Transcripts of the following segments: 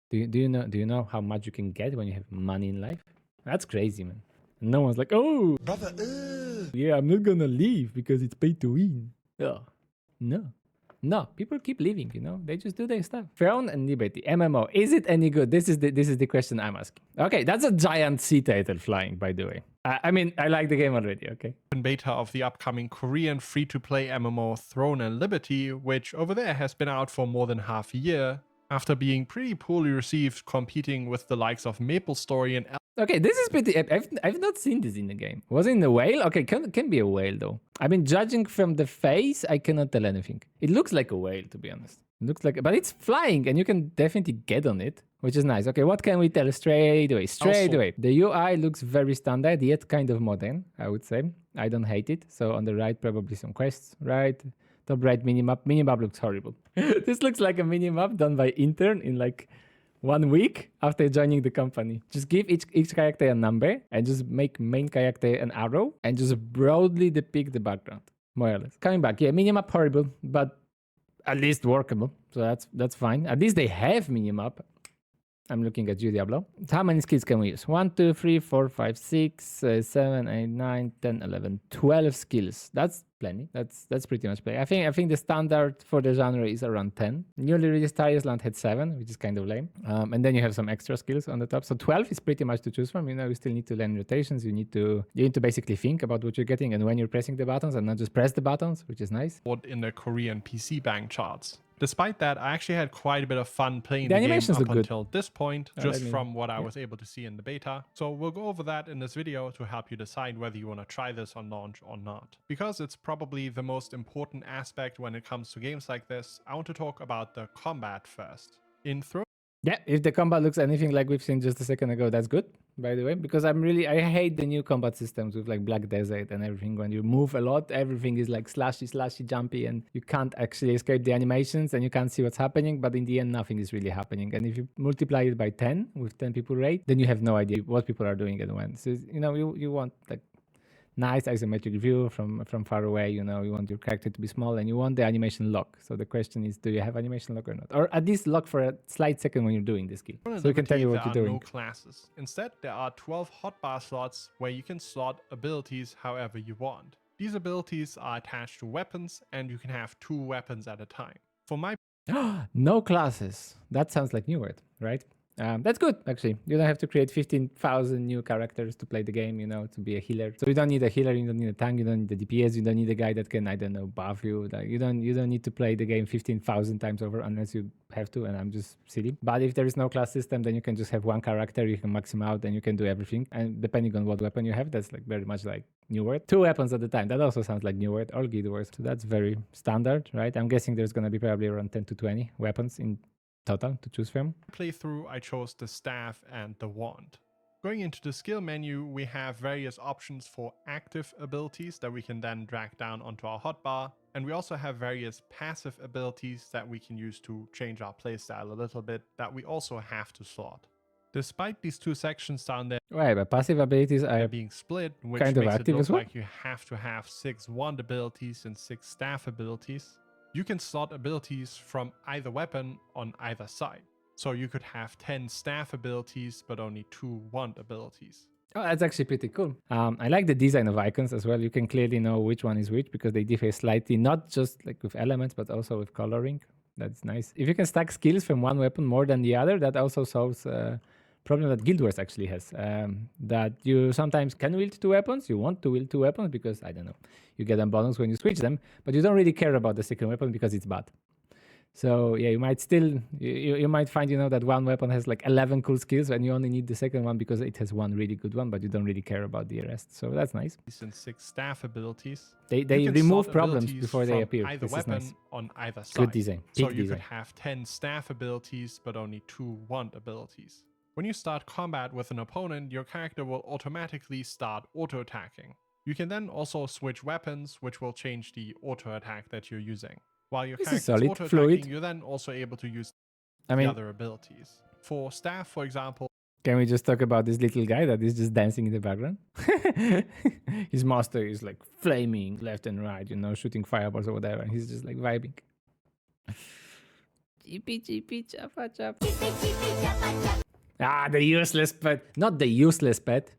Do you know how much you can get when you have money in life? That's crazy, man. No one's like, oh, brother, yeah, I'm not gonna leave because it's pay to win. Oh, no. No, people keep leaving, you know. They just do their stuff. Throne and Liberty, MMO. Is it any good? This is the question I'm asking. Okay, that's a giant sea turtle flying, by the way. I mean, I like the game already, okay? Beta of the upcoming Korean free-to-play MMO Throne and Liberty, which over there has been out for more than half a year, after being pretty poorly received, competing with the likes of MapleStory and Okay, this is pretty. I've not seen this in the game. Was it in a whale? Okay, can be a whale though. I mean, judging from the face, I cannot tell anything. It looks like a whale, to be honest. It looks like, but it's flying, and you can definitely get on it, which is nice. Okay, what can we tell straight away? Straight away, the UI looks very standard, yet kind of modern. I would say. I don't hate it. So on the right, probably some quests. Right, top right minimap. Minimap looks horrible. This looks like a minimap done by intern in like 1 week after joining the company. Just give each character a number and just make main character an arrow and just broadly depict the background, more or less. Coming back, yeah, minimap horrible, but at least workable. So that's fine. At least they have minimap. I'm looking at you, Diablo. How many skills can we use? 1, 2, 3, 4, 5, 6, 7, 8, 9, 10, 11, 12 skills. That's plenty. That's pretty much plenty. I think the standard for the genre is around 10. Newly released Tires Land had 7, which is kind of lame. And then you have some extra skills on the top. So 12 is pretty much to choose from. You know, you still need to learn rotations. You need to basically think about what you're getting and when you're pressing the buttons and not just press the buttons, which is nice. in the Korean PC bank charts. Despite that, I actually had quite a bit of fun playing the game animations up look good. until this point, just from what I was able to see in the beta. So we'll go over that in this video to help you decide whether you want to try this on launch or not. Because it's probably the most important aspect when it comes to games like this, I want to talk about the combat first. In Throne, yeah, if the combat looks anything like we've seen just a second ago, that's good, by the way, because I hate the new combat systems with like Black Desert and everything. When you move a lot, everything is like slashy, jumpy, and you can't actually escape the animations and you can't see what's happening, but in the end, nothing is really happening. And if you multiply it by 10 with 10 people rate, then you have no idea what people are doing and when. So, you know, you want like nice isometric view from far away. You know, you want your character to be small and you want the animation lock. So the question is, do you have animation lock or not? Or at least lock for a slight second when you're doing the skill. So we can tell you what you're doing. No classes. Instead, there are 12 hotbar slots where you can slot abilities however you want. These abilities are attached to weapons and you can have 2 weapons at a time. For my no classes. That sounds like new word, right? That's good, actually. You don't have to create 15,000 new characters to play the game, you know, to be a healer. So you don't need a healer, you don't need a tank, you don't need the DPS, you don't need a guy that can, I don't know, buff you. Like, you don't need to play the game 15,000 times over unless you have to, and I'm just silly. But if there is no class system, then you can just have one character, you can max him out, and you can do everything. And depending on what weapon you have, that's like very much like new word. 2 weapons at a time. That also sounds like new word or guild word. So that's very standard, right? I'm guessing there's going to be probably around 10 to 20 weapons in total to choose from. Playthrough, I chose the staff and the wand. Going into the skill menu, we have various options for active abilities that we can then drag down onto our hotbar, and we also have various passive abilities that we can use to change our playstyle a little bit that we also have to slot. Despite these 2 sections down there, right, but passive abilities are being split, which kind of makes active it look as well. like you have to have 6 wand abilities and 6 staff abilities. You can slot abilities from either weapon on either side. So you could have 10 staff abilities, but only 2 wand abilities. Oh, that's actually pretty cool. I like the design of icons as well. You can clearly know which one is which because they differ slightly, not just like with elements, but also with coloring. That's nice. If you can stack skills from one weapon more than the other, that also solves problem that Guild Wars actually has, that you sometimes can wield 2 weapons. You want to wield 2 weapons because, I don't know, you get a bonus when you switch them, but you don't really care about the second weapon because it's bad. So yeah, you might still, you might find, you know, that one weapon has like 11 cool skills and you only need the second one because it has one really good one, but you don't really care about the rest. So that's nice. And 6 staff abilities. They remove problems before they appear. Either this weapon is nice. On either side. Good design. So you could have 10 staff abilities, but only 2 wand abilities. When you start combat with an opponent, your character will automatically start auto-attacking. You can then also switch weapons, which will change the auto-attack that you're using. While your character is auto-attacking, you're then also able to use the other abilities. For staff, for example... Can we just talk about this little guy that is just dancing in the background? His master is like flaming left and right, you know, shooting fireballs or whatever, and he's just like vibing. Chippy, chippy, chappa, chappa. The useless pet. Not the useless pet.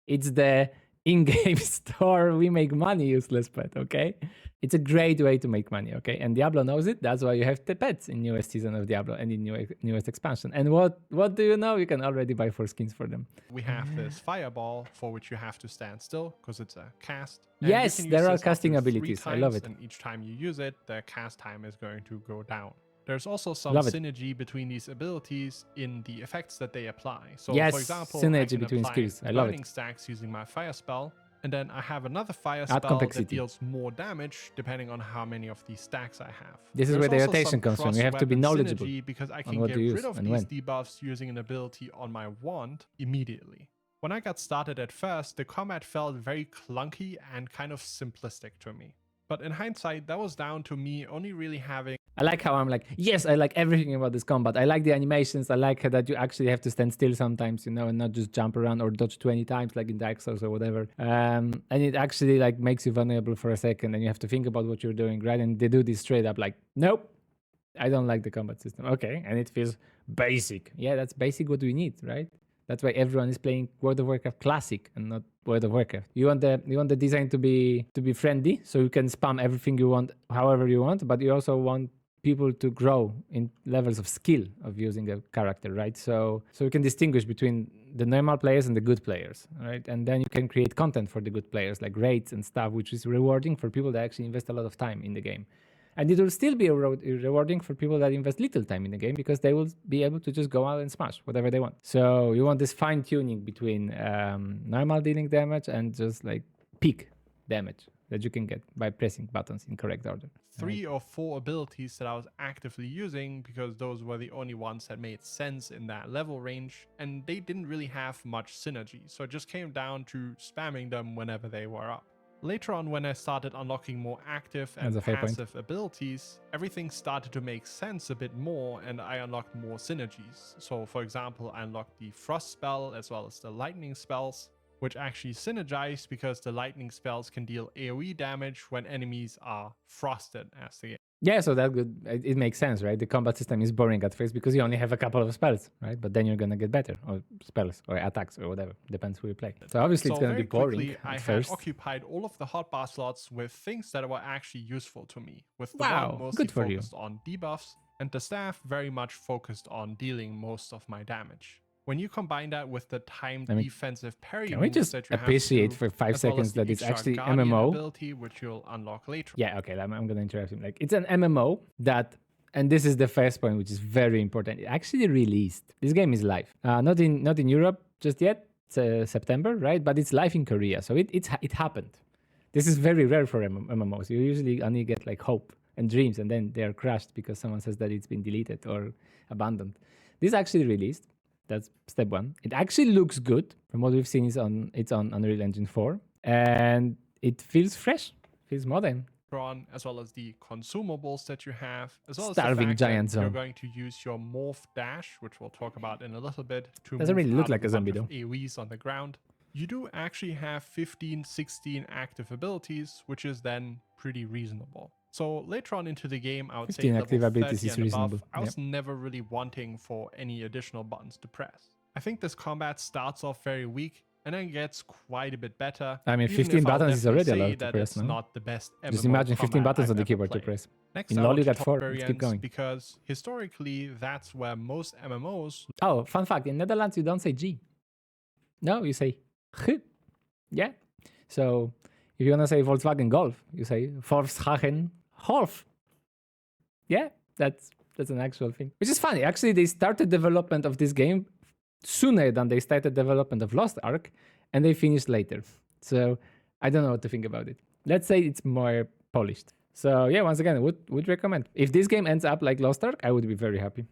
It's the in-game store we make money useless pet, okay? It's a great way to make money, okay? And Diablo knows it. That's why you have the pets in newest season of Diablo and in newest expansion. And what do you know? You can already buy 4 skins for them. We have this fireball for which you have to stand still because it's a cast. And Yes, you can there use are this up to casting 3 abilities. I love times, it. And each time you use it, the cast time is going to go down. There's also some Love it. synergy between these abilities in the effects that they apply. So, Yes, for example, synergy I can between apply skills. I love it. burning stacks using my fire spell, and then I have another fire Add spell that complexity. deals more damage depending on how many of these stacks I have. This is There's where the also rotation some comes from. You have to be cross-weapon knowledgeable synergy because I on can what get to use rid of and these when. debuffs using an ability on my wand immediately. When I got started at first, the combat felt very clunky and kind of simplistic to me. But in hindsight, that was down to me only really having... I like how I'm like, yes, I like everything about this combat. I like the animations. I like that you actually have to stand still sometimes, you know, and not just jump around or dodge 20 times like in Dark Souls or whatever. And it actually like makes you vulnerable for a second and you have to think about what you're doing, right? And they do this straight up like, nope, I don't like the combat system. Okay, and it feels basic. Yeah, that's basic what we need, right? That's why everyone is playing World of Warcraft Classic and not World of Warcraft. You want the design to be friendly, so you can spam everything you want, however you want, but you also want people to grow in levels of skill of using a character, right? So you can distinguish between the normal players and the good players, right? And then you can create content for the good players, like raids and stuff, which is rewarding for people that actually invest a lot of time in the game. And it will still be rewarding for people that invest little time in the game because they will be able to just go out and smash whatever they want. So you want this fine tuning between normal dealing damage and just like peak damage that you can get by pressing buttons in correct order. 3 or 4 abilities that I was actively using because those were the only ones that made sense in that level range, and they didn't really have much synergy, so it just came down to spamming them whenever they were up. Later on, when I started unlocking more active and passive abilities, everything started to make sense a bit more and I unlocked more synergies. So for example, I unlocked the Frost spell as well as the Lightning spells, which actually synergize because the Lightning spells can deal AoE damage when enemies are frosted as the game. Yeah, so that good. It makes sense, right? The combat system is boring at first because you only have a couple of spells, right? But then you're gonna get better, or spells, or attacks, or whatever. Depends who you play. So obviously it's gonna be boring at first. I had occupied all of the hotbar slots with things that were actually useful to me, with the Wow, one mostly good for focused on debuffs, and the staff very much focused on dealing most of my damage. When you combine that with the timed defensive parry can we just that you appreciate have for 5 seconds that it's actually MMO ability, which you'll unlock later. Yeah, okay, I'm gonna interrupt him. Like, it's an MMO that, and this is the first point, which is very important. It actually released. This game is live. Not in Europe just yet. It's September, right? But it's live in Korea, so it happened. This is very rare for MMOs. You usually only get like hope and dreams, and then they are crushed because someone says that it's been deleted or abandoned. This actually released. That's step one. It actually looks good. From what we've seen, it's on Unreal Engine 4, and it feels fresh, feels modern. As well as the consumables that you have, as well Starving as the fact giant that zone. You're going to use your morph dash, which we'll talk about in a little bit, to doesn't move really look out like a of zombie bunch though. of AoEs on the ground. You do actually have 15, 16 active abilities, which is then pretty reasonable. So later on into the game, I would say active level abilities 30 is and reasonable. above, I was never really wanting for any additional buttons to press. I think this combat starts off very weak and then gets quite a bit better. I mean, 15 buttons is already a lot to press, no? Not the best MMO just imagine 15 buttons on the keyboard to press. In LoL you got 4. Let's keep going. Because historically, that's where most MMOs... Oh, fun fact. In Netherlands, you don't say G. No, you say G. Yeah. So if you want to say Volkswagen Golf, you say Volkswagen Golf. Yeah, that's an actual thing. Which is funny. Actually, they started development of this game sooner than they started development of Lost Ark, and they finished later. So I don't know what to think about it. Let's say it's more polished. So yeah, once again, would recommend. If this game ends up like Lost Ark, I would be very happy.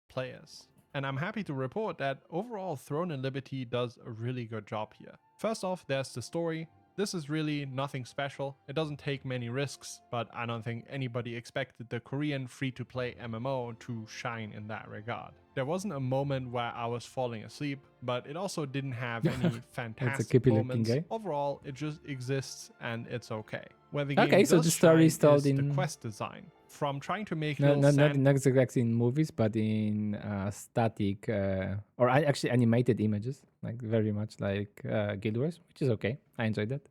Players. And I'm happy to report that overall Throne and Liberty does a really good job here. First off, there's the story. This is really nothing special. It doesn't take many risks, but I don't think anybody expected the Korean free-to-play MMO to shine in that regard. There wasn't a moment where I was falling asleep, but it also didn't have any fantastic moments. Overall, it just exists and it's okay. Where the game so the story is told is in the quest design. from trying to make No, little not sand exactly in movies, but in static or actually animated images, like very much like Guild Wars, which is okay. I enjoyed that.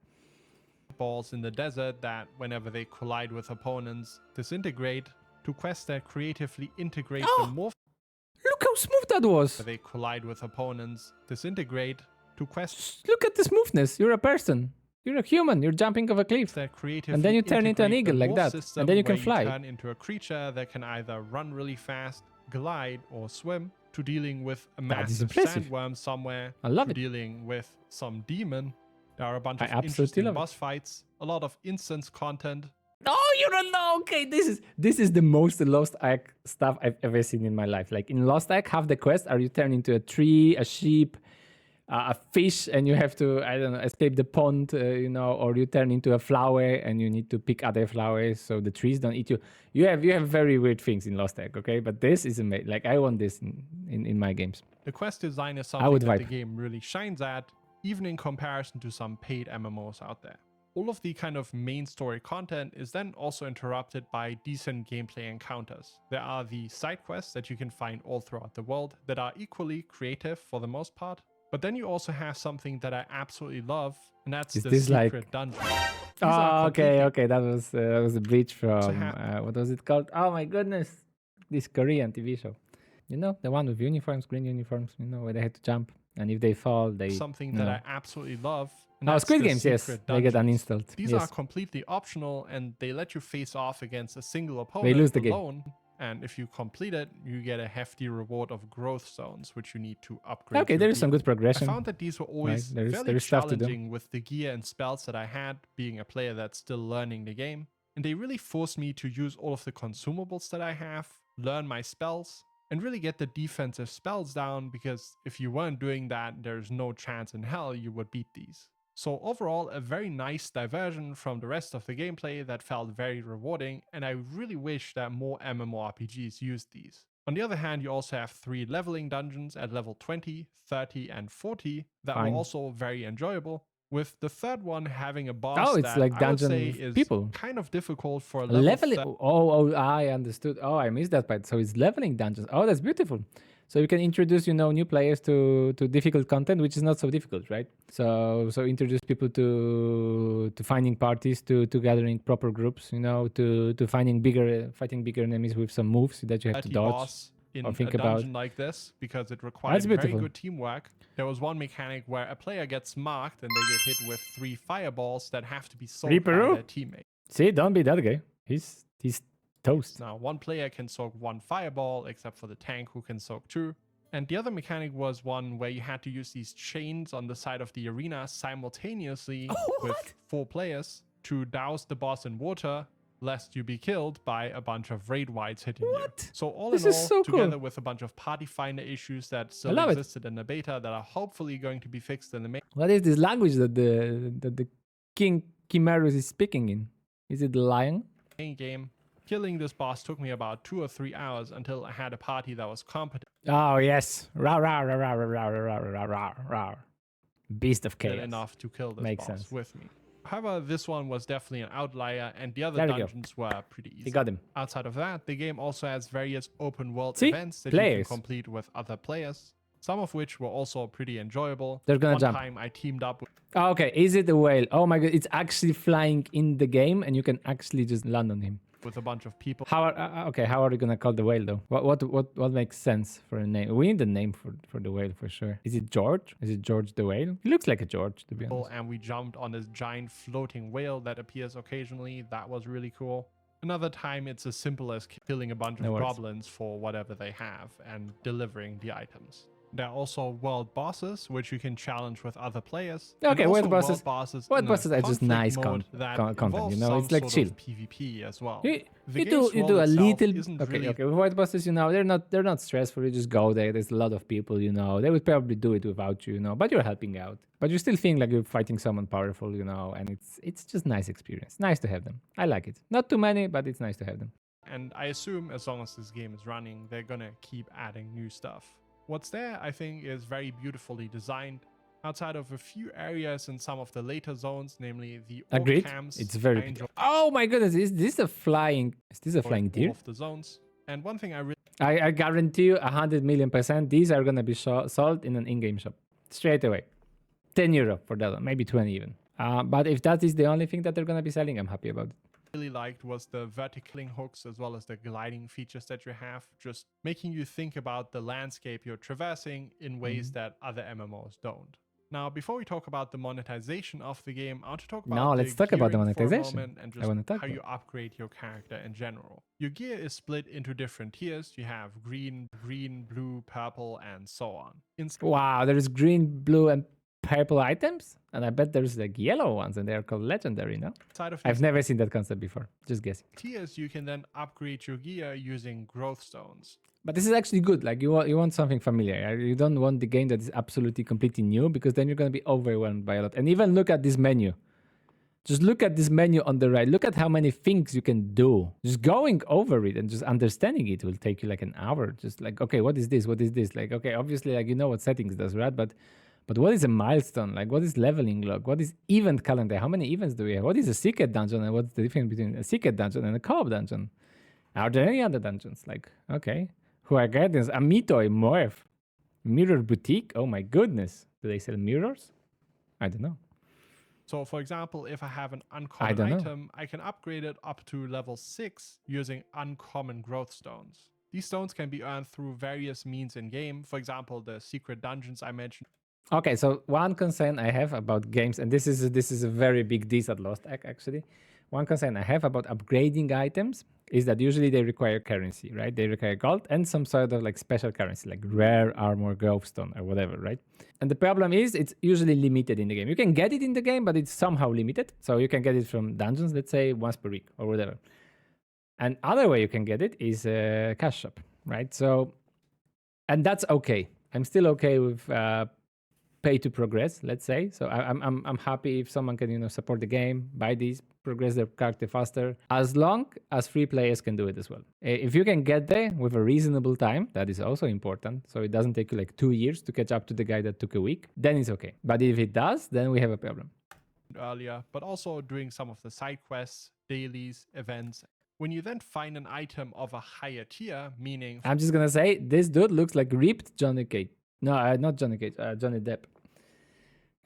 balls in the desert that, whenever they collide with opponents, disintegrate, to quests that creatively integrate the morph Look how smooth that was. they collide with opponents, disintegrate, to quests Look at the smoothness. You're a person. You're a human. You're jumping off a cliff. that creatively And then you turn into an integrate the eagle like morph that. system And then you can where fly. You turn into a creature that can either run really fast, glide, or swim, to dealing with a That is massive impressive. sandworm somewhere, I love to it. dealing with some demon. There are a bunch I of absolutely interesting love it. boss fights, a lot of instance content. Oh, you don't know. Okay, this is the most Lost Ark stuff I've ever seen in my life. Like in Lost Ark, half the quest are you turn into a tree, a sheep, a fish, and you have to, I don't know, escape the pond, or you turn into a flower and you need to pick other flowers so the trees don't eat you. You have very weird things in Lost Ark, okay? But this is amazing. Like I want this in my games. The quest design is I would something that vibe. the game really shines at, even in comparison to some paid MMOs out there. All of the kind of main story content is then also interrupted by decent gameplay encounters. There are the side quests that you can find all throughout the world that are equally creative for the most part. But then you also have something that I absolutely love, and that's Is the this secret like- dungeon. Oh, okay. That was a breach from ha- what was it called? Oh my goodness, this Korean TV show. You know, the one with uniforms, green uniforms. You know, where they had to jump, and if they fall, they. Something you that know. I absolutely love. And Oh, that's Squid the Games, yes, secret they get dungeons. uninstalled. These Yes. are completely optional, and they let you face off against a single opponent lose the game. alone. And if you complete it, you get a hefty reward of growth zones, which you need to upgrade. Okay, your there is some gear. good progression. I found that these were always There is- fairly there is stuff to do. challenging with the gear and spells that I had, being a player that's still learning the game. And they really forced me to use all of the consumables that I have, learn my spells, and really get the defensive spells down, because if you weren't doing that, there's no chance in hell you would beat these. So overall, a very nice diversion from the rest of the gameplay that felt very rewarding, and I really wish that more MMORPGs used these. On the other hand, you also have 3 leveling dungeons at level 20, 30, and 40 that Fine. were also very enjoyable, with the third one having a boss Oh, it's that like I would dungeon say with is people. kind of difficult for a level Leveling. I understood. Oh, I missed that part. So it's leveling dungeons. Oh, that's beautiful. So you can introduce, new players to difficult content, which is not so difficult, right? So introduce people to finding parties, to gathering proper groups, to fighting bigger enemies with some moves that you have to 30 dodge. boss in or think a about. dungeon like this, because it requires very beautiful. good teamwork. There was one mechanic where a player gets marked and they get hit with 3 fireballs that have to be soaked by Reaper-oo? their teammate. See, don't be that guy. He's toast. Now, one player can soak 1 fireball, except for the tank who can soak 2. And the other mechanic was one where you had to use these chains on the side of the arena simultaneously with 4 players to douse the boss in water, lest you be killed by a bunch of raid wides hitting you. So all This in is all, so cool. together with a bunch of party finder issues that still love it. existed in the beta that are hopefully going to be fixed in the main What is this language that the King Chimerus is speaking in? Is it the lion? game, killing this boss took me about 2 or 3 hours until I had a party that was competent Oh yes, rah rah rah rah rah rah rah rah rah rah. Beast of chaos. enough to kill this Makes boss sense. with me. However, this one was definitely an outlier, and the other There we go. dungeons were pretty easy. You got him. Outside of that, the game also has various open world See? events that Players. you can complete with other players, some of which were also pretty enjoyable. They're gonna One jump. time I teamed up with Oh, okay, is it a whale? Oh my god, it's actually flying in the game, and you can actually just land on him. a bunch of people. How are you gonna call the whale though? What makes sense for a name? We need a name for the whale for sure. Is it George? Is it George the whale? He looks like a George, to be honest. And we jumped on this giant floating whale that appears occasionally. That was really cool. Another time, it's as simple as killing a bunch of No worries. goblins for whatever they have and delivering the items. There are also world bosses, which you can challenge with other players. and Okay, also world bosses- world world bosses are just conflict nice mode that content, involves you know, some it's like sort chill. of PvP as well. You The do game's you role do a itself little isn't okay really okay with white bosses, they're not stressful. You just go there. There's a lot of people, they would probably do it without you, but you're helping out. But you still think like you're fighting someone powerful, and it's just nice experience. Nice to have them. I like it. Not too many, but it's nice to have them. And I assume as long as this game is running, they're gonna keep adding new stuff. What's there, I think, is very beautifully designed. Outside of a few areas in some of the later zones, namely the orc Agreed. camps, It's I very. enjoy Oh my goodness! Is this a flying? Is this a flying all deer? of the zones. And one thing I really I guarantee you 100,000,000%. These are gonna be sold in an in-game shop straight away. €10 for that one, maybe 20 even. But if that is the only thing that they're gonna be selling, I'm happy about it. liked was the verticaling hooks as well as the gliding features that you have, just making you think about the landscape you're traversing in ways that other MMOs don't. Now, before we talk about the monetization of the game, I want to talk about No, let's talk about the gearing for a monetization. moment and I just wanna talk how you about upgrade your character in general. Your gear is split into different tiers. You have green, blue, purple, and so on. Wow, there's green, blue, and purple items, and I bet there's like yellow ones, and they're called legendary. No, Inside of I've these never seen that concept before. Just guessing. tiers, you can then upgrade your gear using growth stones. But this is actually good. Like you want something familiar. Right? You don't want the game that is absolutely completely new, because then you're gonna be overwhelmed by a lot. And even look at this menu. Just look at this menu on the right. Look at how many things you can do. Just going over it and just understanding it will take you like an hour. Just like, okay, what is this? What is this? Like, okay, obviously, like you know what settings does, right? But what is a milestone? Like, what is leveling log? What is event calendar? How many events do we have? What is a secret dungeon? And what's the difference between a secret dungeon and a co-op dungeon? Are there any other dungeons? Like, okay, who are guardians? Amito, Morph, Mirror Boutique. Oh my goodness, do they sell mirrors? I don't know. So, for example, if I have an uncommon item, I can upgrade it up to level 6 using uncommon growth stones. These stones can be earned through various means in game. For example, the secret dungeons I mentioned. Okay, so one concern I have about games, and this is a very big diss at Lost Ark actually. One concern I have about upgrading items is that usually they require currency, right? They require gold and some sort of like special currency, like rare armor, gravestone, or whatever, right? And the problem is it's usually limited in the game. You can get it in the game, but it's somehow limited. So you can get it from dungeons, let's say once per week or whatever. And other way you can get it is a cash shop, right? So, and that's okay. I'm still okay with pay to progress, let's say. So I'm happy if someone can support the game, buy these, progress their character faster, as long as free players can do it as well. If you can get there with a reasonable time, that is also important. So it doesn't take you like 2 years to catch up to the guy that took a week, then it's okay. But if it does, then we have a problem. Earlier, but also doing some of the side quests, dailies, events. When you then find an item of a higher tier, meaning I'm just gonna say this dude looks like ripped Johnny Cage. No, not Johnny Cage, Johnny Depp.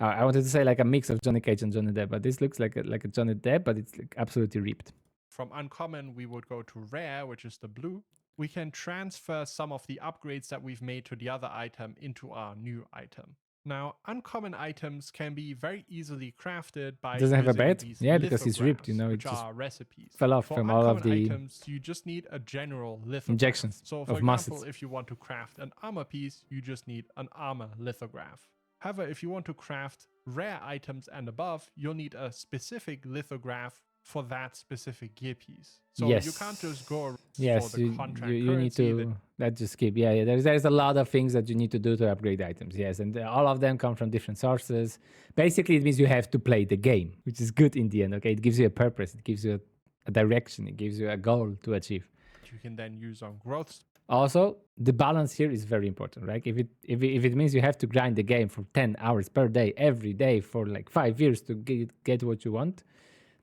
I wanted to say like a mix of Johnny Cage and Johnny Depp, but this looks like a Johnny Depp, but it's like absolutely ripped. From uncommon, we would go to rare, which is the blue. We can transfer some of the upgrades that we've made to the other item into our new item. Now, uncommon items can be very easily crafted by Doesn't have a using bed? these Yeah, because he's ripped, lithographs, it which just are recipes. fell off For from all of uncommon the items, you just need a general lithograph. injections So, for of example, muscles. if you want to craft an armor piece, you just need an armor lithograph. However, if you want to craft rare items and above, you'll need a specific lithograph for that specific gear piece. So Yes. you can't just go Yes, for the contract you need currency that to. Let's just skip. Yeah, there's a lot of things that you need to do to upgrade items. Yes, and all of them come from different sources. Basically, it means you have to play the game, which is good in the end. Okay, it gives you a purpose, it gives you a direction, it gives you a goal to achieve. you can then use on growth. Also, the balance here is very important, right? If it means you have to grind the game for 10 hours per day, every day for like 5 years to get what you want,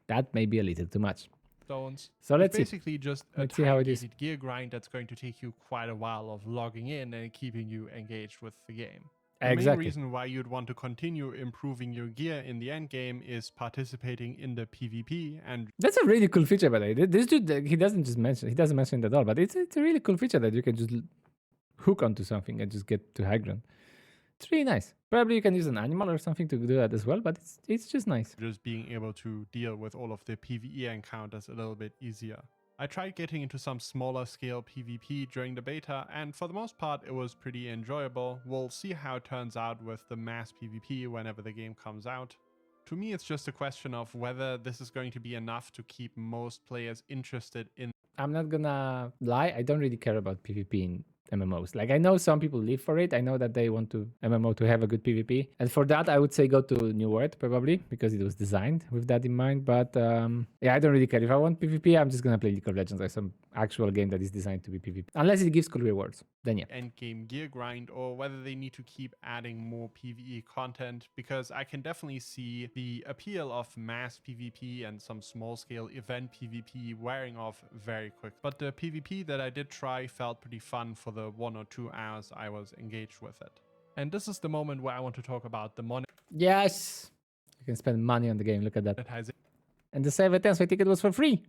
that may be a little too much. Stones. So let's see. Basically just a Let's see how it is. time-gated gear grind that's going to take you quite a while of logging in and keeping you engaged with the game. The main Exactly. reason why you'd want to continue improving your gear in the end game is participating in the PvP and That's a really cool feature, by the way. This dude, he doesn't mention it at all, but it's a really cool feature that you can just hook onto something and just get to high ground. It's really nice. Probably you can use an animal or something to do that as well, but it's just nice. just being able to deal with all of the PvE encounters a little bit easier. I tried getting into some smaller scale PvP during the beta, and for the most part it was pretty enjoyable. We'll see how it turns out with the mass PvP whenever the game comes out. To me, it's just a question of whether this is going to be enough to keep most players interested in. I'm not gonna lie, I don't really care about PvP in MMOs. Like I know some people live for it. I know that they want to MMO to have a good PvP, and for that I would say go to New World probably because it was designed with that in mind. But yeah, I don't really care if I want PvP. I'm just gonna play League of Legends or some actual game that is designed to be PvP, unless it gives cool rewards. Then yeah. Endgame gear grind, or whether they need to keep adding more PvE content, because I can definitely see the appeal of mass PvP and some small scale event PvP wearing off very quick. But the PvP that I did try felt pretty fun for the 1 or 2 hours I was engaged with it. And this is the moment where I want to talk about the Yes, you can spend money on the game. Look at that. monetization And the 7 so I think it was for free.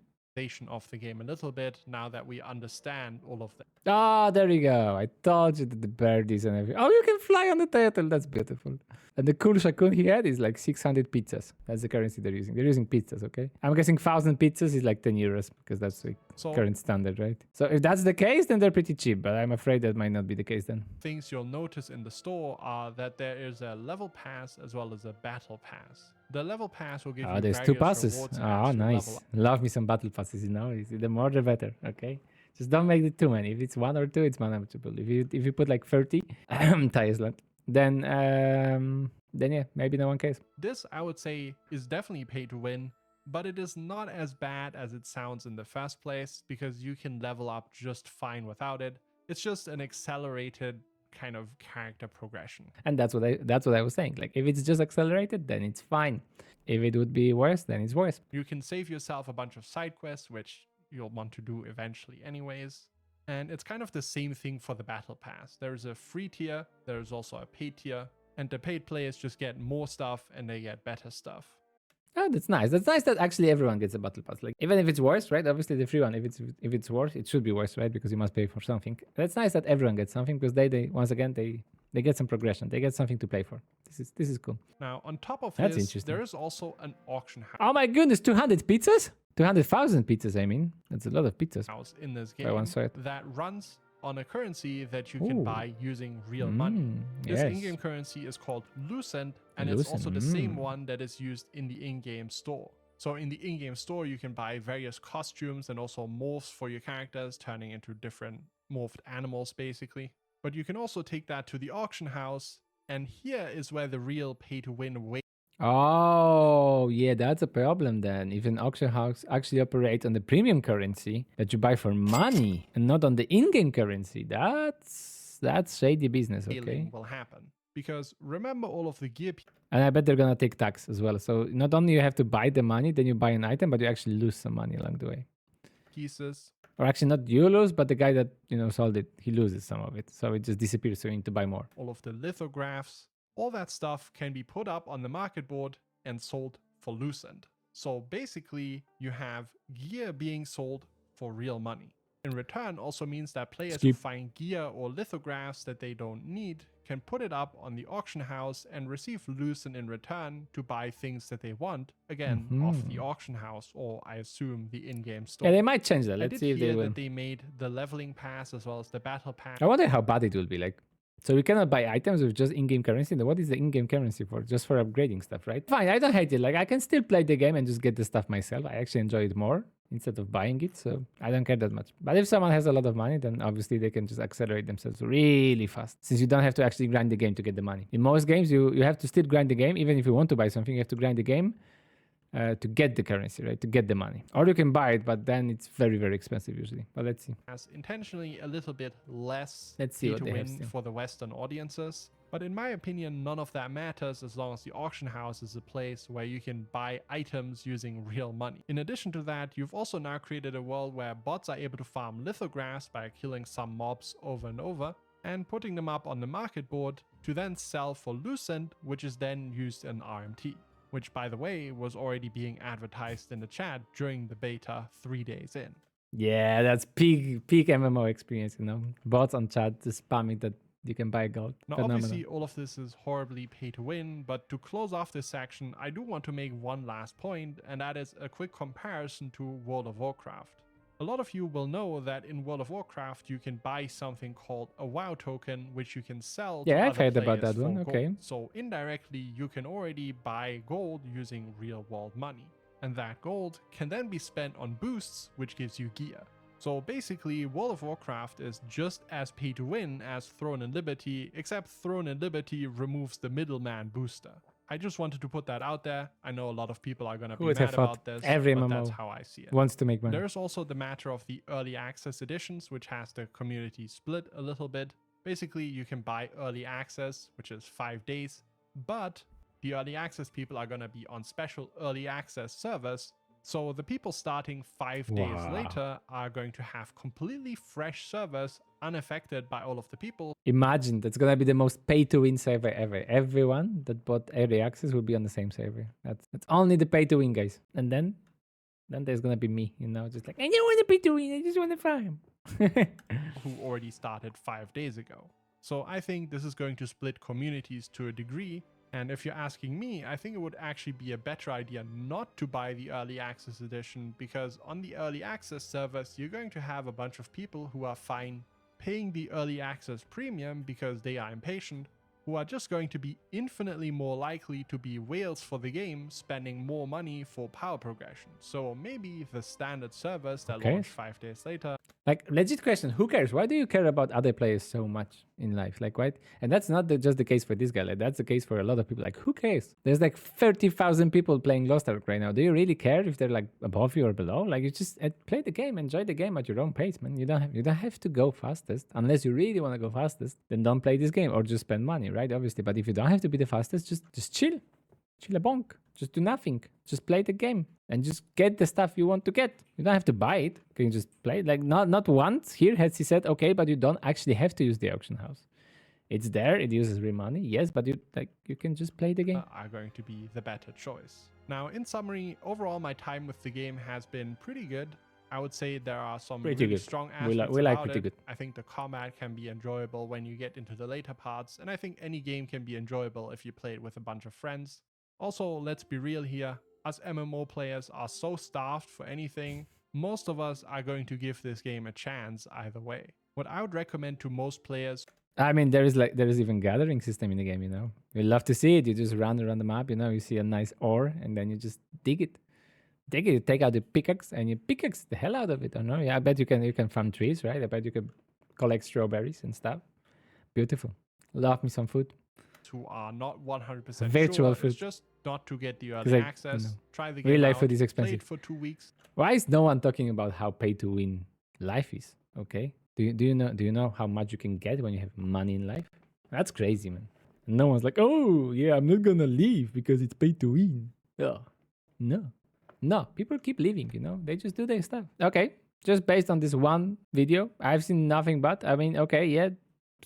of the game a little bit now that we understand all of that. Ah, there you go. I told you that the birdies and everything. Oh, you can fly on the turtle. That's beautiful. And the cool shakun he had is like 600 pizzas. That's the currency they're using. They're using pizzas, okay? I'm guessing 1,000 pizzas is like 10 euros because that's the current standard, right? So if that's the case, then they're pretty cheap. But I'm afraid that might not be the case then. Things you'll notice in the store are that there is a level pass as well as a battle pass. The level pass will give you there's 2 various passes. rewards Oh, as you nice. level up. Love me some battle passes, you know? The more the better, okay? Just don't make it too many. If it's 1 or 2, it's manageable. If you put like 30, Thailand, then yeah, maybe no one cares. This, I would say, is definitely pay to win, but it is not as bad as it sounds in the first place because you can level up just fine without it. It's just an accelerated kind of character progression. And that's what I was saying. Like if it's just accelerated, then it's fine. If it would be worse, then it's worse. You can save yourself a bunch of side quests, which you'll want to do eventually anyways. And it's kind of the same thing for the battle pass. There's a free tier, there's also a paid tier, and the paid players just get more stuff and they get better stuff. Oh, that's nice. That's nice that actually everyone gets a battle pass. Like even if it's worse, right? Obviously the free one. If it's worse, it should be worse, right? Because you must pay for something. That's nice that everyone gets something because they once again they get some progression. They get something to play for. This is cool. Now on top of That's this, interesting. there is also an auction Oh my goodness, 200 pizzas? 200,000 pizzas, I mean. That's a lot of pizzas. house in this I game once saw it. that runs on a currency that you can Ooh. buy using real money. This Yes. in-game currency is called Lucent, and it's also the same one that is used in the in-game store. So in the in-game store, you can buy various costumes and also morphs for your characters, turning into different morphed animals, basically. But you can also take that to the auction house, and here is where the real pay-to-win Oh, yeah, that's a problem then. If an auction house actually operates on the premium currency that you buy for money and not on the in-game currency, that's shady business, okay? whaling will happen. Because remember all of the gear And I bet they're gonna take tax as well. So not only you have to buy the money, then you buy an item, but you actually lose some money along the way. pieces, Or actually not you lose, but the guy that sold it, he loses some of it. So it just disappears, so you need to buy more. all of the lithographs, all that stuff can be put up on the market board and sold for Lucent. So basically, you have gear being sold for real money. In return also means that players who find gear or lithographs that they don't need can put it up on the auction house and receive Lucent in return to buy things that they want, again, off the auction house, or I assume the in-game store. Yeah, they might change that. I Let's did see if they hear will. that they made the leveling pass as well as the battle pass. I wonder how bad it will be. Like, so we cannot buy items with just in-game currency. Then what is the in-game currency for? Just for upgrading stuff, right? Fine, I don't hate it. Like, I can still play the game and just get the stuff myself. I actually enjoy it more instead of buying it, so I don't care that much. But if someone has a lot of money, then obviously they can just accelerate themselves really fast, since you don't have to actually grind the game to get the money. In most games, you have to still grind the game. Even if you want to buy something, you have to grind the game to get the currency, right? To get the money. Or you can buy it, but then it's very, very expensive usually. But let's see. As intentionally a little bit less Let's see pay what to they have win still. for the Western audiences. But in my opinion, none of that matters as long as the auction house is a place where you can buy items using real money. In addition to that, you've also now created a world where bots are able to farm lithographs by killing some mobs over and over and putting them up on the market board to then sell for Lucent, which is then used in RMT. Which, by the way, was already being advertised in the chat during the beta 3 days in. Yeah, that's peak MMO experience, Bots on chat just spamming that you can buy gold. Now, Phenomenal. obviously, all of this is horribly pay to win, but to close off this section, I do want to make one last point, and that is a quick comparison to World of Warcraft. A lot of you will know that in World of Warcraft, you can buy something called a WoW token, which you can sell to Yeah, I've other heard about players that one, for okay. gold. So indirectly, you can already buy gold using real world money. And that gold can then be spent on boosts, which gives you gear. So basically, World of Warcraft is just as pay to win as Throne and Liberty, except Throne and Liberty removes the middleman booster. I just wanted to put that out there. I know a lot of people are going to Who be would have mad thought about this, every but that's MMO how I see it. wants to make money? There's also the matter of the early access editions, which has the community split a little bit. Basically, you can buy early access, which is 5 days, but the early access people are going to be on special early access servers. So the people starting 5 days Wow. later are going to have completely fresh servers unaffected by all of the people. Imagine that's gonna be the most pay-to-win server ever. Everyone that bought early access will be on the same server. That's only the pay-to-win guys. And then there's gonna be me, you know, just like I don't want to pay-to-win. I just want to farm. Who already started 5 days ago. So I think this is going to split communities to a degree. And if you're asking me, I think it would actually be a better idea not to buy the early access edition, because on the early access servers, you're going to have a bunch of people who are fine paying the early access premium because they are impatient, who are just going to be infinitely more likely to be whales for the game, spending more money for power progression. So maybe the standard servers that Okay. launch 5 days later. Like, legit question, who cares? Why do you care about other players so much in life? Like, why? And that's not just the case for this guy. Like, that's the case for a lot of people. Like, who cares? There's like 30,000 people playing Lost Ark right now. Do you really care if they're like above you or below? Like, you just play the game, enjoy the game at your own pace, man. You don't have to go fastest. Unless you really want to go fastest, then don't play this game or just spend money, right? Obviously. But if you don't have to be the fastest, just chill. Chill a bonk. Just do nothing. Just play the game and just get the stuff you want to get. You don't have to buy it. You can just play it. Like not once here has he said, okay, but you don't actually have to use the auction house. It's there. It uses real money. Yes, but you can just play the game. Are going to be the better choice. Now, in summary, overall my time with the game has been pretty good. I would say there are some Pretty really good. strong We aspects like about pretty it. good. I think the combat can be enjoyable when you get into the later parts, and I think any game can be enjoyable if you play it with a bunch of friends. Also, let's be real here, us MMO players are so starved for anything, most of us are going to give this game a chance either way. What I would recommend to most players... I mean, there is even gathering system in the game, you know. You love to see it. You just run around the map, you know. You see a nice ore, and then you just dig it. Dig it. You take out the pickaxe, and you pickaxe the hell out of it. I don't know. Yeah, I bet you can farm trees, right? I bet you can collect strawberries and stuff. Beautiful. Love me some food. Who are not 100% Virtual sure food. is just not to get the early Like, access. you know, Try the game real life out, food is play expensive. it for 2 weeks. Why is no one talking about how pay to win life is? Okay, do you know how much you can get when you have money in life? That's crazy, man. No one's like, oh yeah, I'm not gonna leave because it's pay to win. Oh, no, people keep leaving. You know, they just do their stuff. Okay, just based on this one video, I've seen nothing but. I mean, okay, yeah.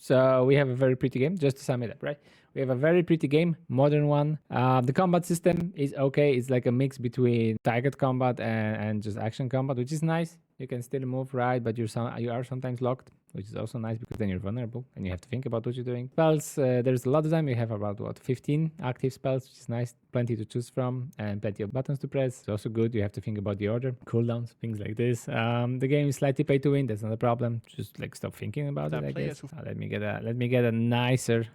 So we have a very pretty game. Just to sum it up, right? We have a very pretty game, modern one. The combat system is okay. It's like a mix between target combat and just action combat, which is nice. You can still move right, but you are sometimes locked, which is also nice because then you're vulnerable and you have to think about what you're doing. Spells, there's a lot of them. You have about 15 active spells, which is nice. Plenty to choose from and plenty of buttons to press. It's also good. You have to think about the order, cooldowns, things like this. The game is slightly pay to win. That's not a problem. Just like stop thinking about it, I guess. Let me get a nicer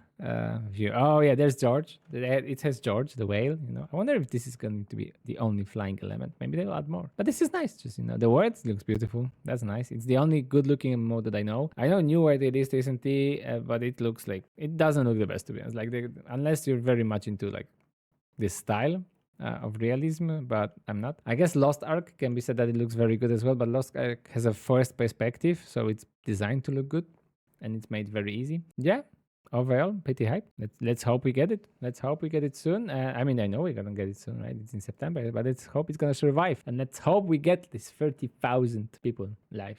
view. Oh yeah, there's George. It has George the whale. You know, I wonder if this is going to be the only flying element. Maybe they'll add more. But this is nice. Just, you know, the words looks beautiful. That's nice. It's the only good-looking mode that I know. I know new word it is recently, but it looks like it doesn't look the best, to be honest. Like unless you're very much into like this style of realism, but I'm not. I guess Lost Ark can be said that it looks very good as well, but Lost Ark has a first perspective, so it's designed to look good and it's made very easy. Yeah. Overall, pretty hype. Let's hope we get it. Let's hope we get it soon. I mean, I know we're gonna get it soon, right? It's in September, but let's hope it's gonna survive. And let's hope we get this 30,000 people live.